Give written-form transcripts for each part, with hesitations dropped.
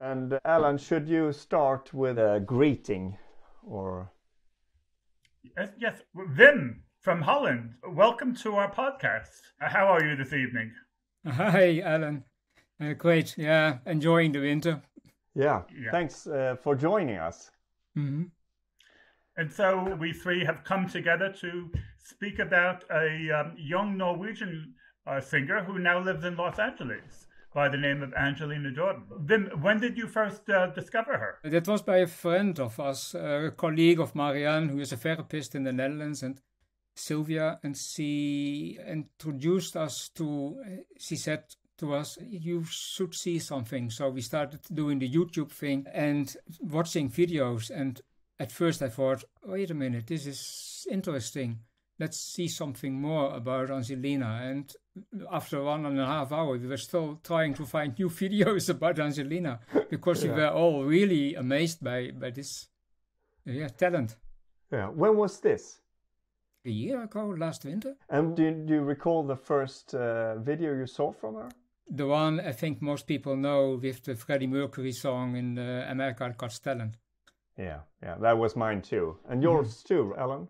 And Alan, should you start with a greeting or? Yes, Wim from Holland. Welcome to our podcast. How are you this evening? Hi, Alan. Great. Yeah, enjoying the winter. Yeah. Thanks for joining us. Mm-hmm. And so we three have come together to speak about a young Norwegian singer who now lives in Los Angeles by the name of Angelina Jordan. Wim, when did you first discover her? That was by a friend of us, a colleague of Marianne, who is a therapist in the Netherlands, and Sylvia, and she introduced us to, she said to us, you should see something. So we started doing the YouTube thing and watching videos. And at first I thought, wait a minute, this is interesting. Let's see something more about Angelina. And after 1.5 hours, we were still trying to find new videos about Angelina because we were all really amazed by this talent. Yeah. When was this? A year ago, last winter. And do you recall the first video you saw from her? The one I think most people know with the Freddie Mercury song in America Got Talent. Yeah, that was mine too. And yours too, Alan?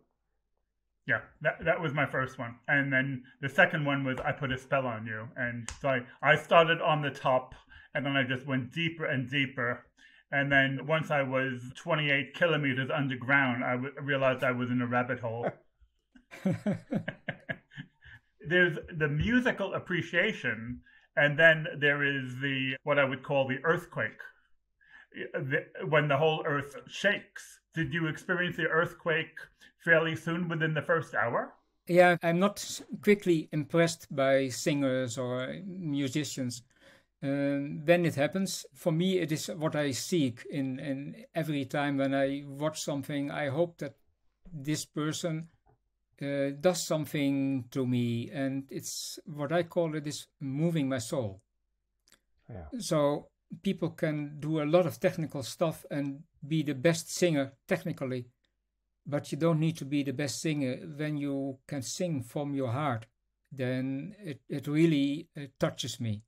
Yeah, that was my first one. And then the second one was I Put a Spell on You. And so I started on the top, and then I just went deeper and deeper. And then once I was 28 kilometers underground, I realized I was in a rabbit hole. There's the musical appreciation, and then there is what I would call the earthquake, when the whole earth shakes. Did you experience the earthquake fairly soon within the first hour? Yeah, I'm not quickly impressed by singers or musicians. When it happens, for me it is what I seek in every time when I watch something. I hope that this person does something to me, and it's what I call it is moving my soul. Yeah. So people can do a lot of technical stuff and be the best singer technically, but you don't need to be the best singer. When you can sing from your heart, then it really touches me.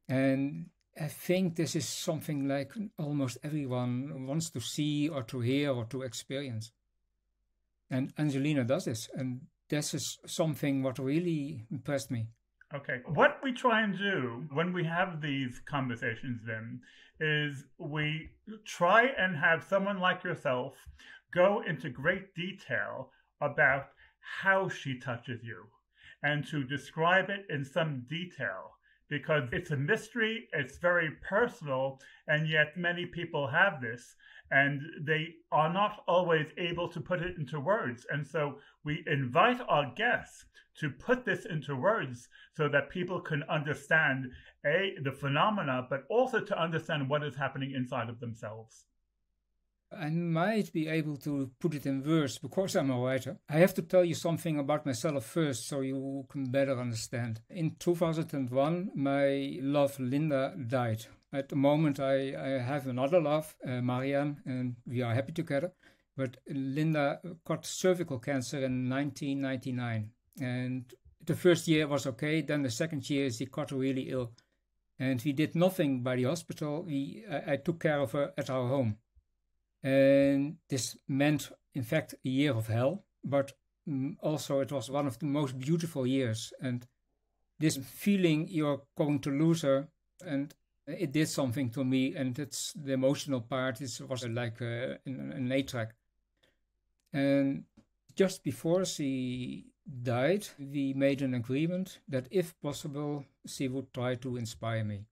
And I think this is something like almost everyone wants to see or to hear or to experience. And Angelina does this, and this is something what really impressed me. Okay. What we try and do when we have these conversations then is we try and have someone like yourself go into great detail about how she touches you and to describe it in some detail, because it's a mystery, it's very personal, and yet many people have this and they are not always able to put it into words. And so we invite our guests to put this into words so that people can understand the phenomena, but also to understand what is happening inside of themselves. I might be able to put it in words because I'm a writer. I have to tell you something about myself first so you can better understand. In 2001, my love Linda died. At the moment, I have another love, Marianne, and we are happy together. But Linda got cervical cancer in 1999. And the first year was okay. Then the second year, she got really ill. And we did nothing by the hospital. I took care of her at our home. And this meant, in fact, a year of hell. But also it was one of the most beautiful years. And this feeling you're going to lose her, and it did something to me, and it's the emotional part. It was like an A-track. And just before she died, we made an agreement that if possible, she would try to inspire me.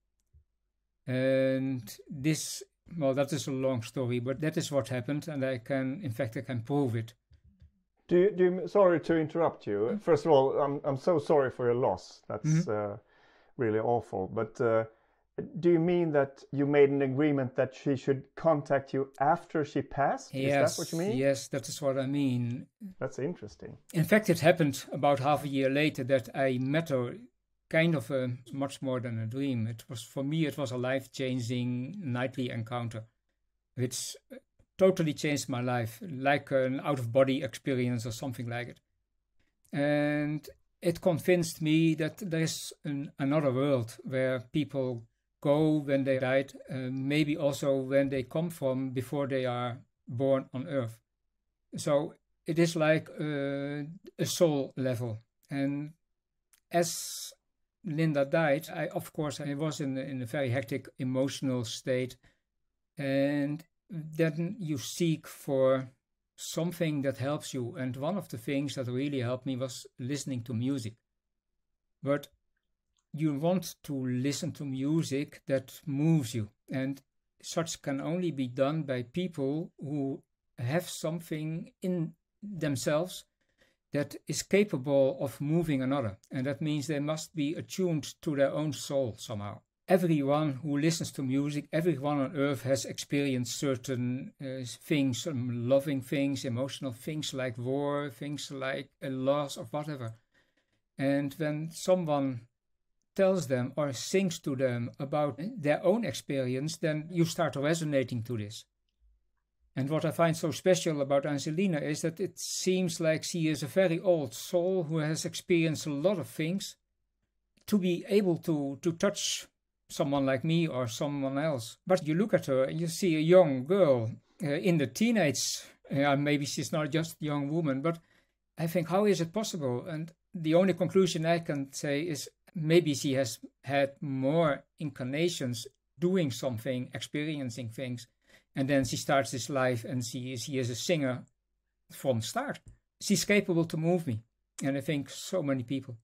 And this, well, that is a long story, but that is what happened, and I can prove it. Sorry to interrupt you. First of all, I'm so sorry for your loss. That's really awful. But do you mean that you made an agreement that she should contact you after she passed? Yes, is that what you mean? Yes, that is what I mean. That's interesting. In fact, it happened about half a year later that I met her, kind of much more than a dream. It was, for me, it was a life-changing nightly encounter, which totally changed my life, like an out-of-body experience or something like it. And it convinced me that there is another world where people go when they died, maybe also when they come from before they are born on Earth. So it is like a soul level. And as Linda died, I was in a very hectic emotional state. And then you seek for something that helps you. And one of the things that really helped me was listening to music. But you want to listen to music that moves you. And such can only be done by people who have something in themselves that is capable of moving another. And that means they must be attuned to their own soul somehow. Everyone who listens to music, everyone on earth has experienced certain things, some loving things, emotional things like war, things like a loss of whatever. And when someone tells them or sings to them about their own experience, then you start resonating to this. And what I find so special about Angelina is that it seems like she is a very old soul who has experienced a lot of things to be able to touch someone like me or someone else. But you look at her and you see a young girl in the teenage, maybe she's not just a young woman, but I think, how is it possible? And the only conclusion I can say is maybe she has had more incarnations doing something, experiencing things. And then she starts this life and she is a singer from the start. She's capable to move me. And I think so many people.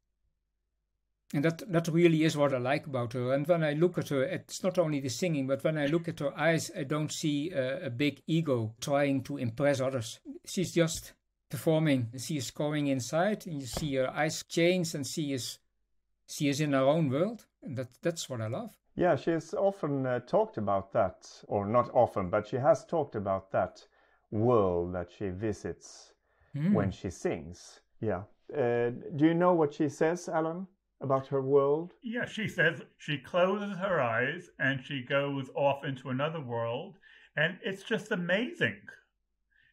And that really is what I like about her. And when I look at her, it's not only the singing, but when I look at her eyes, I don't see a big ego trying to impress others. She's just performing. She is going inside and you see her eyes change and she is in her own world. And that's what I love. Yeah, she has often talked about that, or not often, but she has talked about that world that she visits when she sings. Yeah. Do you know what she says, Alan, about her world? Yeah, she says she closes her eyes and she goes off into another world, and it's just amazing.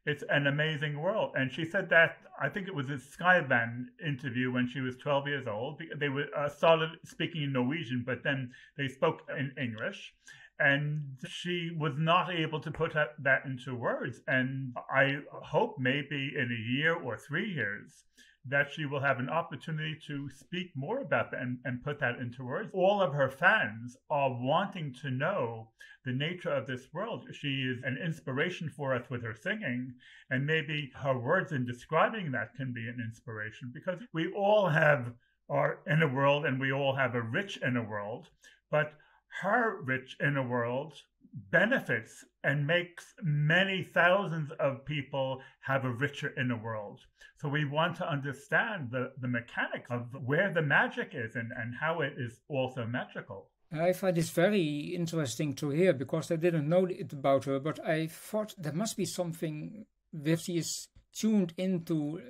It's an amazing world. And she said that, I think it was a Skyband interview when she was 12 years old. They were started speaking in Norwegian, but then they spoke in English. And she was not able to put that into words. And I hope maybe in a year or 3 years that she will have an opportunity to speak more about that and put that into words. All of her fans are wanting to know the nature of this world. She is an inspiration for us with her singing, and maybe her words in describing that can be an inspiration, because we all have our inner world and we all have a rich inner world, but her rich inner world benefits and makes many thousands of people have a richer inner world. So we want to understand the mechanics of where the magic is and how it is also magical. I find this very interesting to hear, because I didn't know it about her, but I thought there must be something where she is tuned into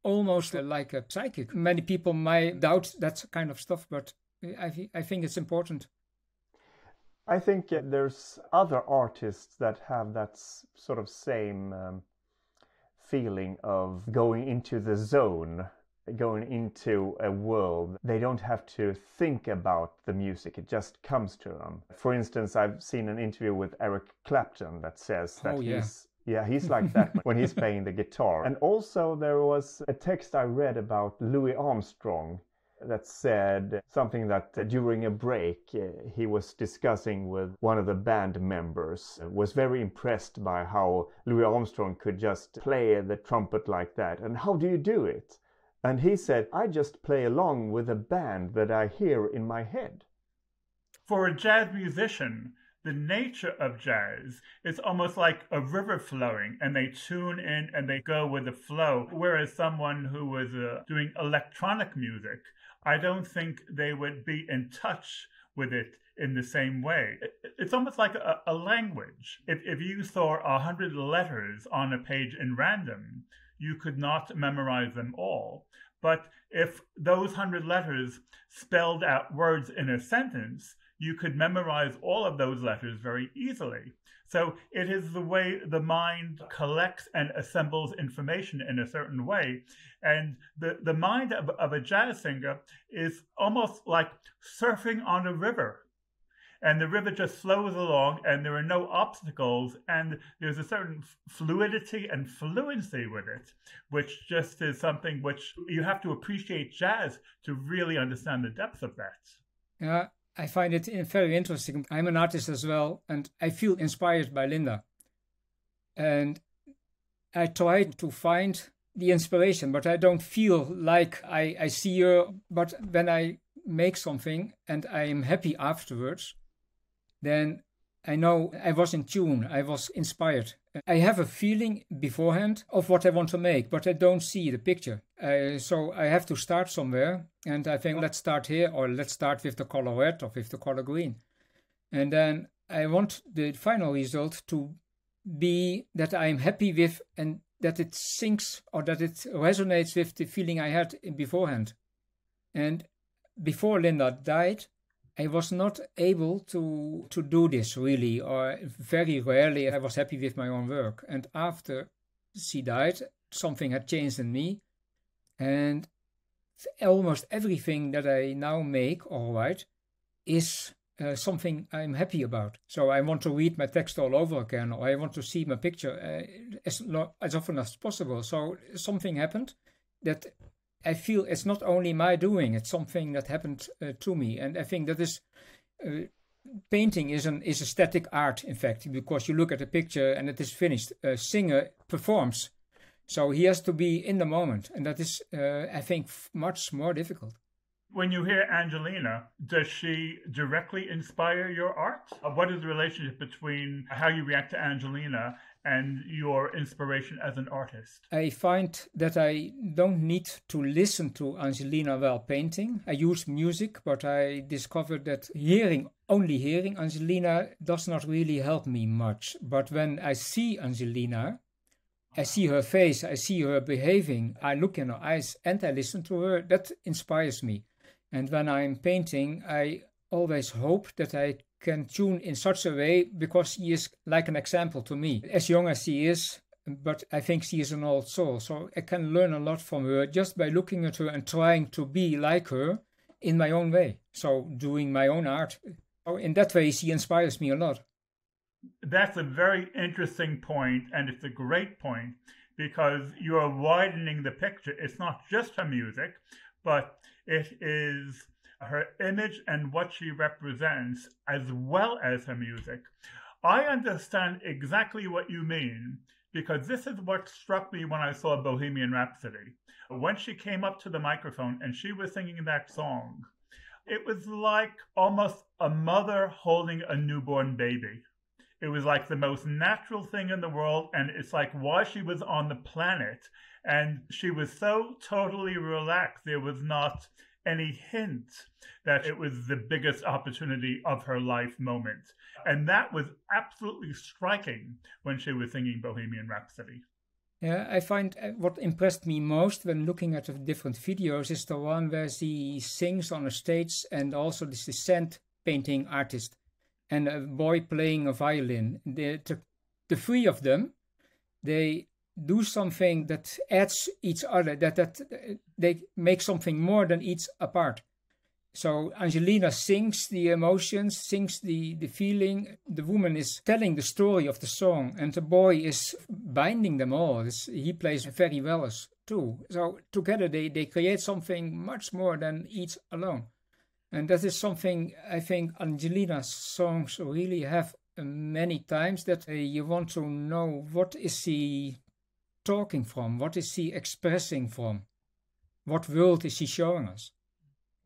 almost like a psychic. Many people might doubt that kind of stuff, but I think it's important. I think there's other artists that have that sort of same feeling of going into the zone, going into a world. They don't have to think about the music, it just comes to them. For instance, I've seen an interview with Eric Clapton that says that he's like that when he's playing the guitar. And also there was a text I read about Louis Armstrong that said something that during a break he was discussing with one of the band members, was very impressed by how Louis Armstrong could just play the trumpet like that. And how do you do it? And he said, I just play along with a band that I hear in my head. For a jazz musician, the nature of jazz is almost like a river flowing, and they tune in and they go with the flow. Whereas someone who was doing electronic music, I don't think they would be in touch with it in the same way. It's almost like a language. If you saw 100 letters on a page in random, you could not memorize them all. But if those 100 letters spelled out words in a sentence, you could memorize all of those letters very easily. So it is the way the mind collects and assembles information in a certain way. And the mind of a jazz singer is almost like surfing on a river. and the river just flows along and there are no obstacles, and there's a certain fluidity and fluency with it, which just is something which you have to appreciate jazz to really understand the depth of that. Yeah, I find it very interesting. I'm an artist as well, and I feel inspired by Linda. And I try to find the inspiration, but I don't feel like I see her. But when I make something and I am happy afterwards, then I know I was in tune, I was inspired. I have a feeling beforehand of what I want to make, but I don't see the picture. So I have to start somewhere, and I think let's start here, or let's start with the color red or with the color green. And then I want the final result to be that I am happy with, and that it syncs or that it resonates with the feeling I had beforehand. And before Linda died, I was not able to do this really, or very rarely I was happy with my own work. And after she died, something had changed in me, and almost everything that I now make or write is something I'm happy about. So I want to read my text all over again, or I want to see my picture as often as possible. So something happened that I feel it's not only my doing, it's something that happened to me. And I think that is, painting is a static art, in fact, because you look at a picture and it is finished. A singer performs, so he has to be in the moment. And that is, I think, much more difficult. When you hear Angelina, does she directly inspire your art? What is the relationship between how you react to Angelina and your inspiration as an artist? I find that I don't need to listen to Angelina while painting. I use music, but I discovered that only hearing Angelina does not really help me much. But when I see Angelina, I see her face, I see her behaving, I look in her eyes and I listen to her, that inspires me. And when I'm painting, I always hope that I can tune in such a way, because she is like an example to me. As young as she is, but I think she is an old soul. So I can learn a lot from her just by looking at her and trying to be like her in my own way. So doing my own art. So in that way, she inspires me a lot. That's a very interesting point, and it's a great point, because you're widening the picture. It's not just her music, but it is her image and what she represents, as well as her music. I understand exactly what you mean, because this is what struck me when I saw Bohemian Rhapsody. When she came up to the microphone and she was singing that song, it was like almost a mother holding a newborn baby. It was like the most natural thing in the world, and it's like while she was on the planet, and she was so totally relaxed, there was not any hint that it was the biggest opportunity of her life moment. And that was absolutely striking when she was singing Bohemian Rhapsody. Yeah, I find what impressed me most when looking at the different videos is the one where she sings on a stage, and also this is sand painting artist and a boy playing a violin. The three of them, they do something that adds each other, that they make something more than each apart. So Angelina sings the emotions, sings the feeling. The woman is telling the story of the song, and the boy is binding them all. He plays very well as too. So together they create something much more than each alone. And that is something I think Angelina's songs really have many times, that you want to know what is she talking from, what is she expressing from, what world is she showing us.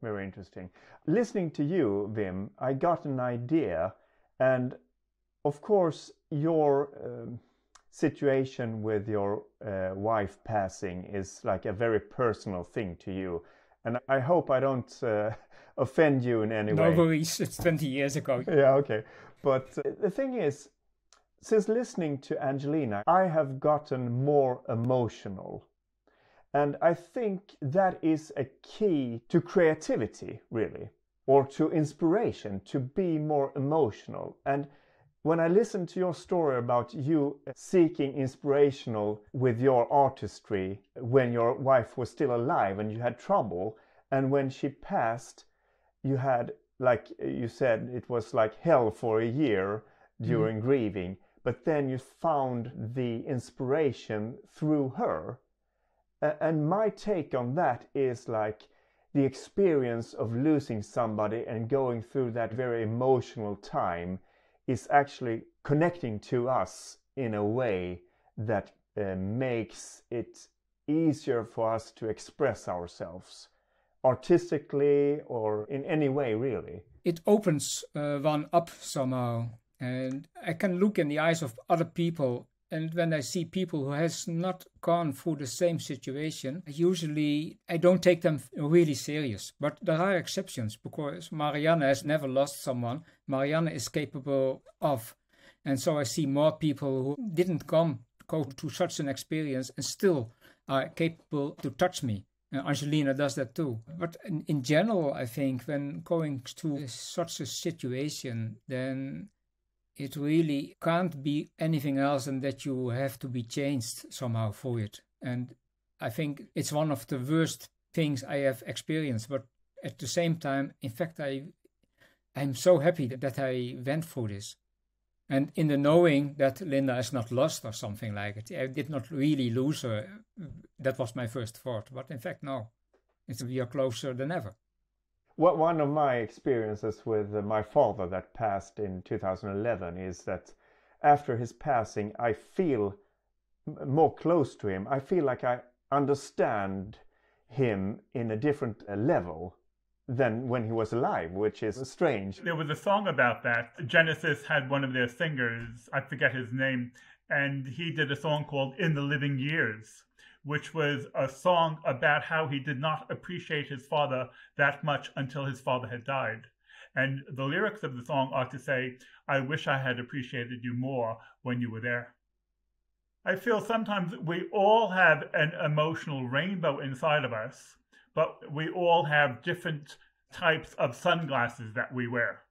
Very interesting. Listening to you, Wim, I got an idea, and of course your situation with your wife passing is like a very personal thing to you, and I hope I don't offend you in any way. No worries, it's 20 years ago. Yeah, okay. But the thing is, since listening to Angelina, I have gotten more emotional. And I think that is a key to creativity, really, or to inspiration, to be more emotional. And when I listened to your story about you seeking inspirational with your artistry when your wife was still alive and you had trouble, and when she passed, you had like you said, it was like hell for a year during grieving, but then you found the inspiration through her. And my take on that is like the experience of losing somebody and going through that very emotional time is actually connecting to us in a way that makes it easier for us to express ourselves artistically or in any way, really. It opens one up somehow, and I can look in the eyes of other people, and when I see people who has not gone through the same situation, usually I don't take them really serious. But there are exceptions, because Marianne has never lost someone. Marianne is capable of. And so I see more people who didn't go to such an experience and still are capable to touch me. Angelina does that too. But in general, I think when going to such a situation, then it really can't be anything else than that you have to be changed somehow for it. And I think it's one of the worst things I have experienced. But at the same time, in fact, I'm so happy that I went through this. And in the knowing that Linda is not lost or something like it, I did not really lose her. That was my first thought. But in fact, no. We are closer than ever. One of my experiences with my father that passed in 2011 is that after his passing, I feel more close to him. I feel like I understand him in a different level than when he was alive, which is strange. There was a song about that. Genesis had one of their singers, I forget his name, and he did a song called In the Living Years, which was a song about how he did not appreciate his father that much until his father had died. And the lyrics of the song are to say, I wish I had appreciated you more when you were there. I feel sometimes we all have an emotional rainbow inside of us, but we all have different types of sunglasses that we wear.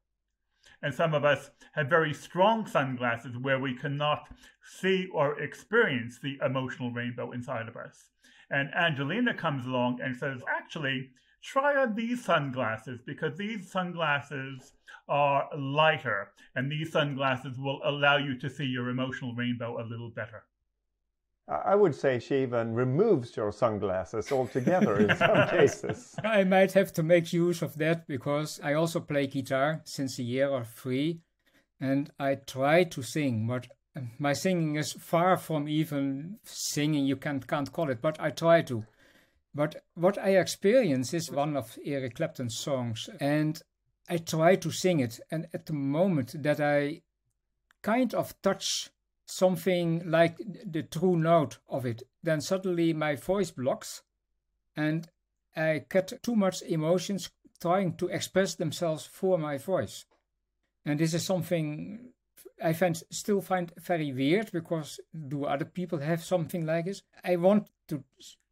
And some of us have very strong sunglasses where we cannot see or experience the emotional rainbow inside of us. And Angelina comes along and says, actually, try on these sunglasses, because these sunglasses are lighter, and these sunglasses will allow you to see your emotional rainbow a little better. I would say she even removes your sunglasses altogether in some cases. I might have to make use of that, because I also play guitar since a year or 3, and I try to sing, but my singing is far from even singing, you can't call it, but I try to. But what I experience is one of Eric Clapton's songs, and I try to sing it, and at the moment that I kind of touch something like the true note of it, then suddenly my voice blocks and I get too much emotions trying to express themselves for my voice. And this is something I still find very weird, because do other people have something like this? I want to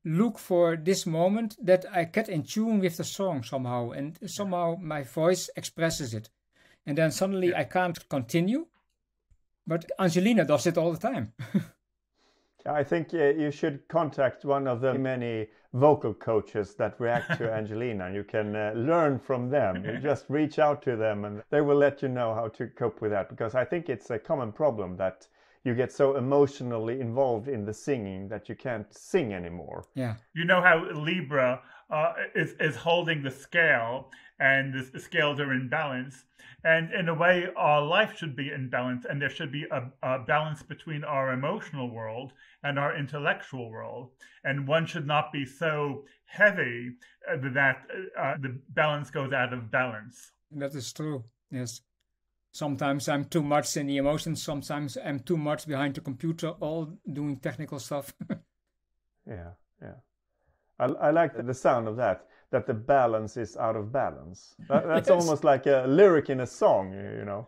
look for this moment that I get in tune with the song somehow, and somehow my voice expresses it. And then suddenly I can't continue. But Angelina does it all the time. I think you should contact one of the many vocal coaches that react to Angelina, and you can learn from them. You just reach out to them and they will let you know how to cope with that, because I think it's a common problem that you get so emotionally involved in the singing that you can't sing anymore. Yeah. You know how Libra is holding the scale, and the scales are in balance. And in a way, our life should be in balance, and there should be a balance between our emotional world and our intellectual world. And one should not be so heavy that the balance goes out of balance. That is true, yes. Sometimes I'm too much in the emotions, sometimes I'm too much behind the computer, all doing technical stuff. Yeah. I like the sound of that the balance is out of balance. That's yes. Almost like a lyric in a song, you know.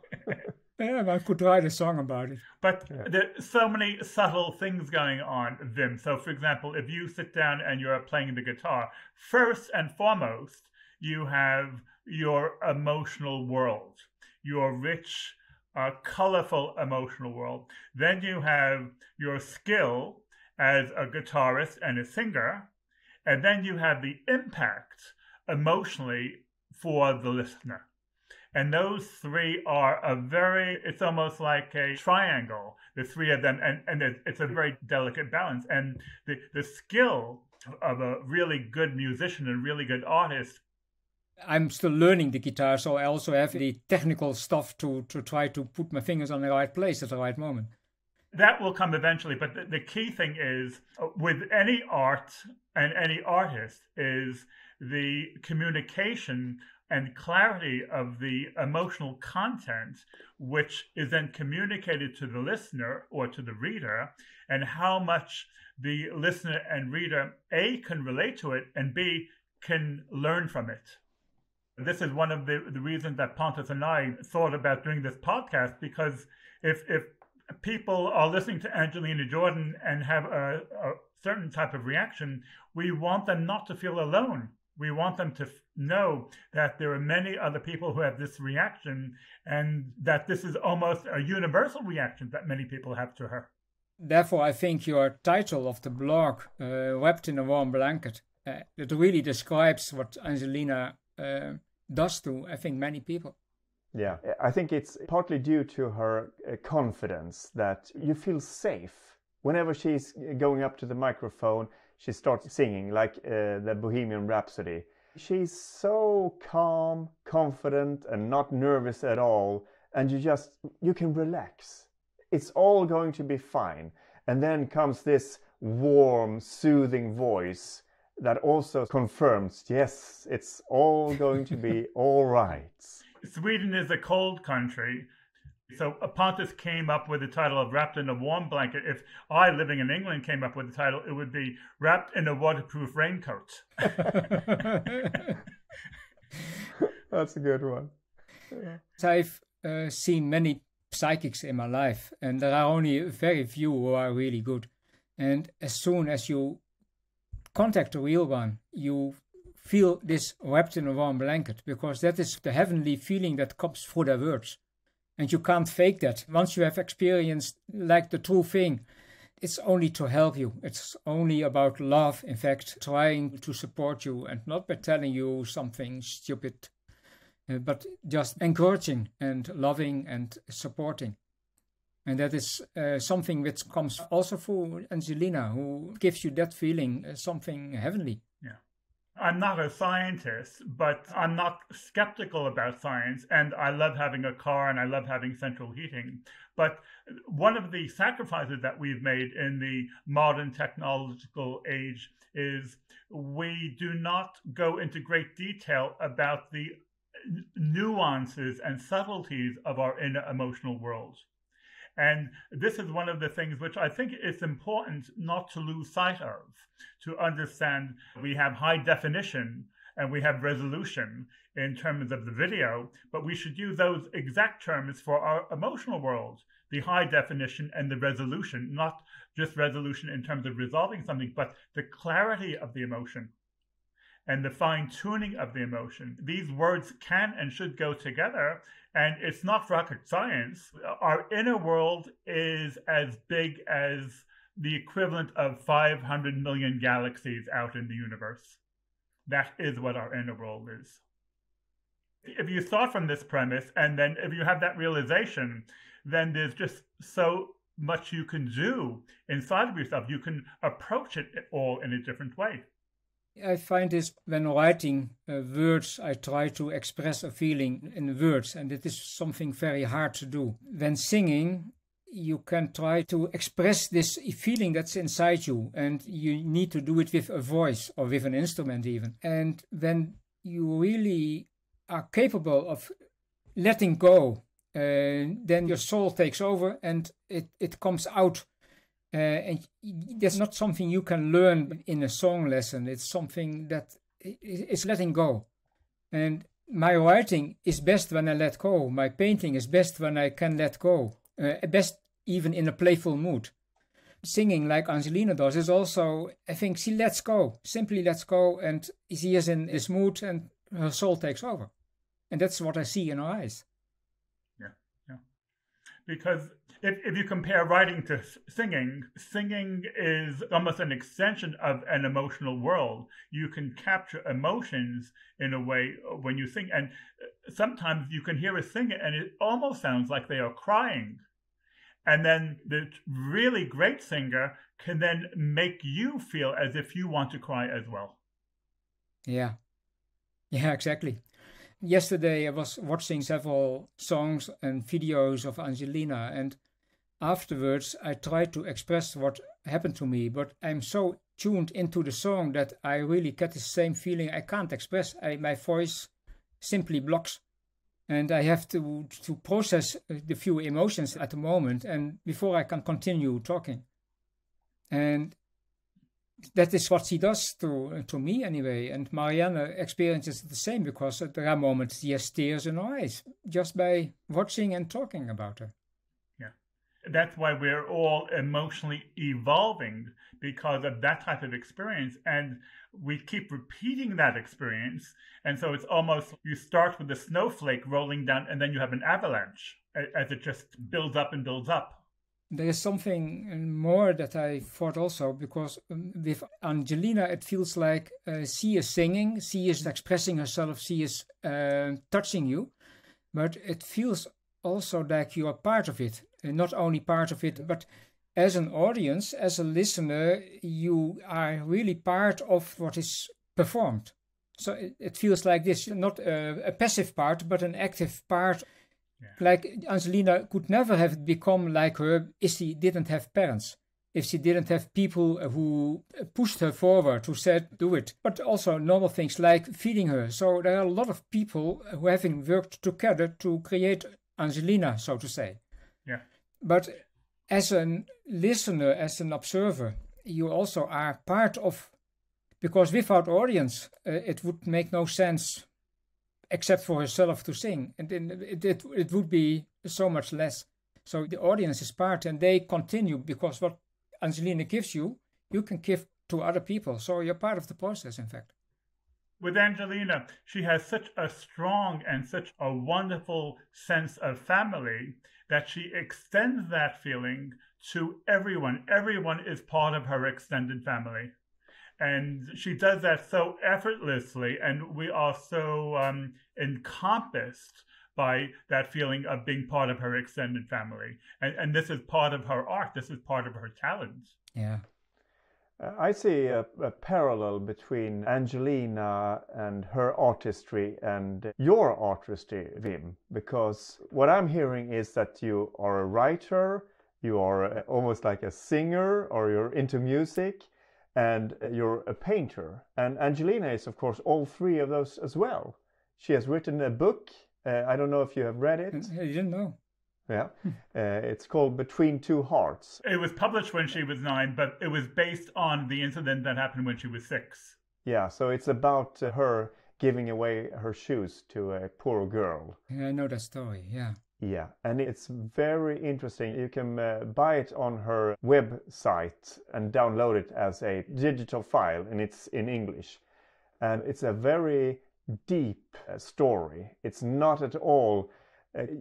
Yeah, I could write a song about it. But there's so many subtle things going on, Wim. So, for example, if you sit down and you're playing the guitar, first and foremost, you have your emotional world, your rich, colorful emotional world. Then you have your skill as a guitarist and a singer. And then you have the impact emotionally for the listener. And those three are it's almost like a triangle, the three of them, and it's a very delicate balance. And the skill of a really good musician and really good artist. I'm still learning the guitar, so I also have the technical stuff to try to put my fingers on the right place at the right moment. That will come eventually, but the key thing is, with any art and any artist, is the communication and clarity of the emotional content, which is then communicated to the listener or to the reader, and how much the listener and reader, A, can relate to it, and B, can learn from it. This is one of the reasons that Pontus and I thought about doing this podcast, because if people are listening to Angelina Jordan and have a certain type of reaction, we want them not to feel alone. We want them to know that there are many other people who have this reaction, and that this is almost a universal reaction that many people have to her. Therefore, I think your title of the blog, Wrapped in a Warm Blanket, it really describes what Angelina does to, I think, many people. Yeah, I think it's partly due to her confidence that you feel safe. Whenever she's going up to the microphone, she starts singing like the Bohemian Rhapsody. She's so calm, confident, and not nervous at all. And you can relax. It's all going to be fine. And then comes this warm, soothing voice that also confirms, yes, it's all going to be all right. Sweden is a cold country. So Pontus came up with the title of Wrapped in a Warm Blanket. If I, living in England, came up with the title, it would be Wrapped in a Waterproof Raincoat. That's a good one. Yeah. I've seen many psychics in my life, and there are only very few who are really good. And as soon as you contact a real one, you feel this wrapped in a warm blanket, because that is the heavenly feeling that comes through their words. And you can't fake that. Once you have experienced like the true thing, it's only to help you. It's only about love, in fact, trying to support you, and not by telling you something stupid, but just encouraging and loving and supporting. And that is something which comes also through Angelina, who gives you that feeling, something heavenly. Yeah. I'm not a scientist, but I'm not skeptical about science, and I love having a car and I love having central heating. But one of the sacrifices that we've made in the modern technological age is we do not go into great detail about the nuances and subtleties of our inner emotional world. And this is one of the things which I think it's important not to lose sight of, to understand we have high definition and we have resolution in terms of the video, but we should use those exact terms for our emotional world, the high definition and the resolution, not just resolution in terms of resolving something, but the clarity of the emotion and the fine-tuning of the emotion. These words can and should go together, and it's not rocket science. Our inner world is as big as the equivalent of 500 million galaxies out in the universe. That is what our inner world is. If you start from this premise, and then if you have that realization, then there's just so much you can do inside of yourself. You can approach it all in a different way. I find this when writing words, I try to express a feeling in words, and it is something very hard to do. When singing, you can try to express this feeling that's inside you, and you need to do it with a voice or with an instrument even. And when you really are capable of letting go, then your soul takes over and it comes out. And that's not something you can learn in a song lesson. It's something that is letting go. And my writing is best when I let go. My painting is best when I can let go. Best even in a playful mood. Singing like Angelina does is also, I think she lets go, simply lets go, and she is in this mood and her soul takes over. And that's what I see in her eyes. Yeah. Because if you compare writing to singing, singing is almost an extension of an emotional world. You can capture emotions in a way when you sing. And sometimes you can hear a singer and it almost sounds like they are crying. And then the really great singer can then make you feel as if you want to cry as well. Yeah, yeah, exactly. Yesterday I was watching several songs and videos of Angelina, and afterwards I tried to express what happened to me, but I'm so tuned into the song that I really get the same feeling I can't express. My voice simply blocks. And I have to process the few emotions at the moment, and before I can continue talking. And that is what she does to me anyway. And Marianne experiences the same, because there are moments she has tears in her eyes just by watching and talking about her. Yeah, that's why we're all emotionally evolving, because of that type of experience. And we keep repeating that experience. And so it's almost, you start with a snowflake rolling down and then you have an avalanche as it just builds up and builds up. There is something more that I thought also, because with Angelina it feels like she is singing, she is expressing herself, she is touching you, but it feels also like you are part of it. And not only part of it, but as an audience, as a listener, you are really part of what is performed. So it feels like this, not a passive part, but an active part. Yeah. Like Angelina could never have become like her if she didn't have parents, if she didn't have people who pushed her forward, who said, do it. But also normal things like feeding her. So there are a lot of people who having worked together to create Angelina, so to say. Yeah. But as a listener, as an observer, you also are part of, because without audience, it would make no sense except for herself to sing. And then it would be so much less. So the audience is part, and they continue, because what Angelina gives you, you can give to other people. So you're part of the process, in fact. With Angelina, she has such a strong and such a wonderful sense of family that she extends that feeling to everyone. Everyone is part of her extended family. And she does that so effortlessly, and we are so encompassed by that feeling of being part of her extended family. And this is part of her art. This is part of her talent. Yeah. I see a parallel between Angelina and her artistry and your artistry, Wim, because what I'm hearing is that you are a writer, you are almost like a singer, or you're into music, and you're a painter. And Angelina is, of course, all three of those as well. She has written a book. I don't know if you have read it. I didn't know. Yeah, it's called Between Two Hearts. It was published when she was 9, but it was based on the incident that happened when she was 6. Yeah, so it's about her giving away her shoes to a poor girl. Yeah, I know that story, yeah. Yeah, and it's very interesting. You can buy it on her website and download it as a digital file, and it's in English. And it's a very deep story. It's not at all...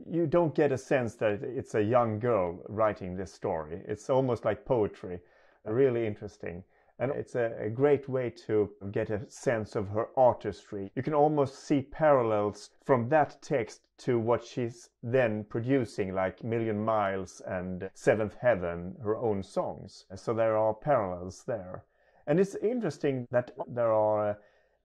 you don't get a sense that it's a young girl writing this story. It's almost like poetry. Really interesting. And it's a great way to get a sense of her artistry. You can almost see parallels from that text to what she's then producing, like Million Miles and Seventh Heaven, her own songs. So there are parallels there. And it's interesting that there are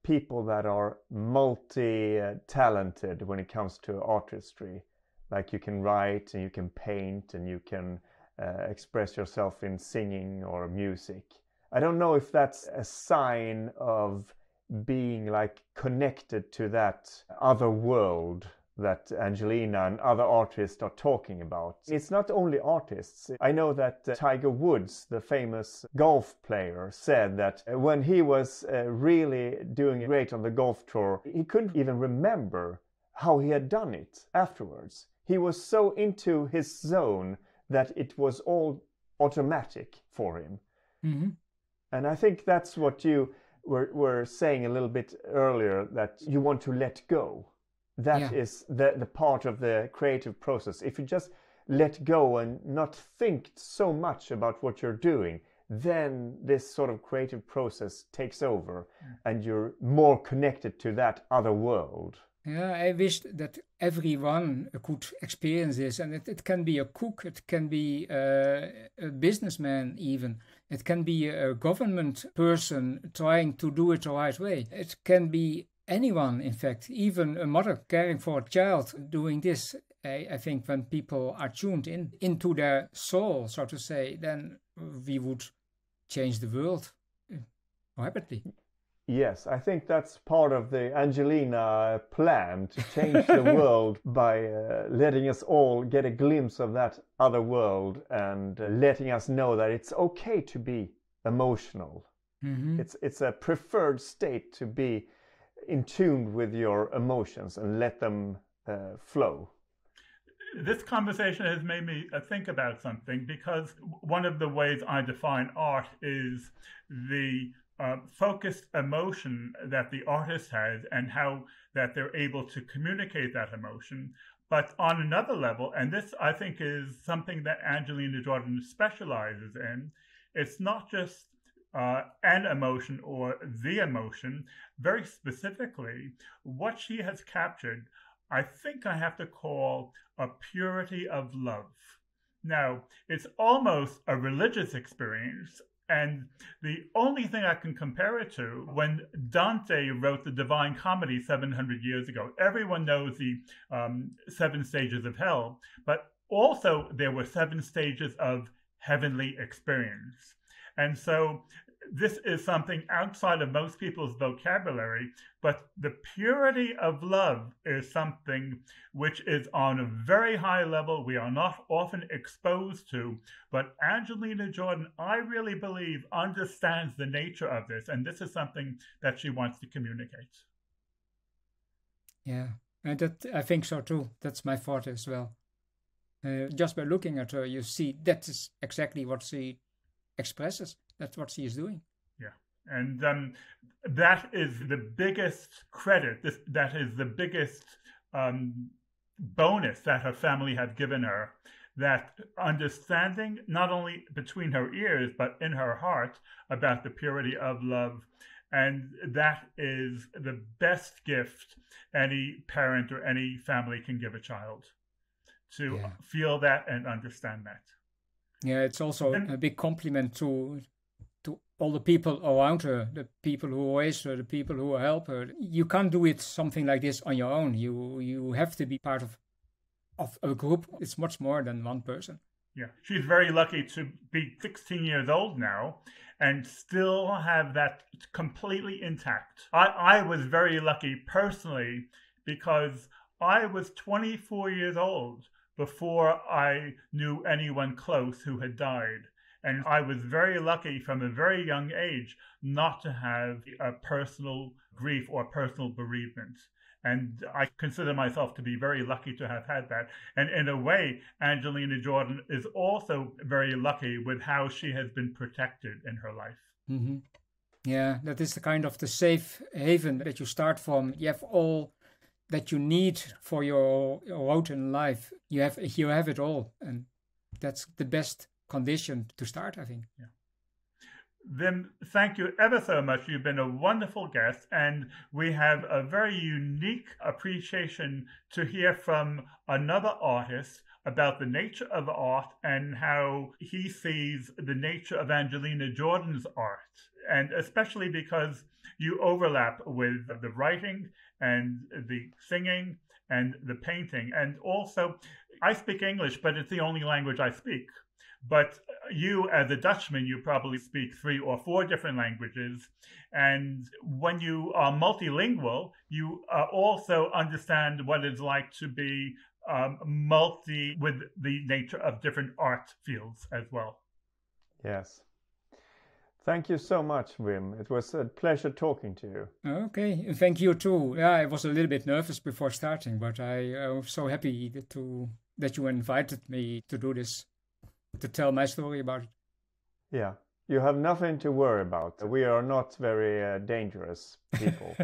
people that are multi-talented when it comes to artistry. Like you can write and you can paint and you can express yourself in singing or music. I don't know if that's a sign of being like connected to that other world that Angelina and other artists are talking about. It's not only artists. I know that Tiger Woods, the famous golf player, said that when he was really doing great on the golf tour, he couldn't even remember how he had done it afterwards. He was so into his zone that it was all automatic for him. Mm-hmm. And I think that's what you were saying a little bit earlier, that you want to let go. That is the part of the creative process. If you just let go and not think so much about what you're doing, then this sort of creative process takes over and you're more connected to that other world. Yeah, I wish that everyone could experience this, and it can be a cook, it can be a businessman even, it can be a government person trying to do it the right way. It can be anyone, in fact, even a mother caring for a child doing this. I think when people are tuned into their soul, so to say, then we would change the world rapidly. Yes, I think that's part of the Angelina plan to change the world by letting us all get a glimpse of that other world and letting us know that it's okay to be emotional. Mm-hmm. It's a preferred state to be in tune with your emotions and let them flow. This conversation has made me think about something, because one of the ways I define art is the focused emotion that the artist has and how that they're able to communicate that emotion. But on another level, and this I think is something that Angelina Jordan specializes in, it's not just an emotion or the emotion. Very specifically, what she has captured, I think I have to call a purity of love. Now, it's almost a religious experience. And the only thing I can compare it to, when Dante wrote the Divine Comedy 700 years ago, everyone knows the 7 stages of hell, but also there were 7 stages of heavenly experience. And so this is something outside of most people's vocabulary, but the purity of love is something which is on a very high level we are not often exposed to. But Angelina Jordan, I really believe, understands the nature of this, and this is something that she wants to communicate. Yeah, and that I think so too. That's my thought as well. Just by looking at her, you see that is exactly what she expresses. That's what she is doing. Yeah. And that is the biggest credit. That is the biggest bonus that her family have given her. That understanding, not only between her ears, but in her heart, about the purity of love. And that is the best gift any parent or any family can give a child, to feel that and understand that. Yeah, it's also a big compliment to all the people around her, the people who raise her, the people who help her. You can't do it something like this on your own. You have to be part of a group. It's much more than one person. Yeah, she's very lucky to be 16 years old now and still have that completely intact. I was very lucky personally, because I was 24 years old before I knew anyone close who had died. And I was very lucky from a very young age not to have a personal grief or personal bereavement. And I consider myself to be very lucky to have had that. And in a way, Angelina Jordan is also very lucky with how she has been protected in her life. Mm-hmm. Yeah, that is the kind of the safe haven that you start from. You have all that you need for your road in life. You have it all, and that's the best condition to start, I think. Yeah. Wim, thank you ever so much. You've been a wonderful guest, and we have a very unique appreciation to hear from another artist about the nature of art and how he sees the nature of Angelina Jordan's art, and especially because you overlap with the writing and the singing and the painting. And also, I speak English, but it's the only language I speak. But you, as a Dutchman, you probably speak 3 or 4 different languages. And when you are multilingual, you also understand what it's like to be multi with the nature of different art fields as well. Yes. Thank you so much, Wim. It was a pleasure talking to you. Okay, thank you too. Yeah, I was a little bit nervous before starting, but I was so happy that you invited me to do this, to tell my story about it. Yeah, you have nothing to worry about. We are not very dangerous people.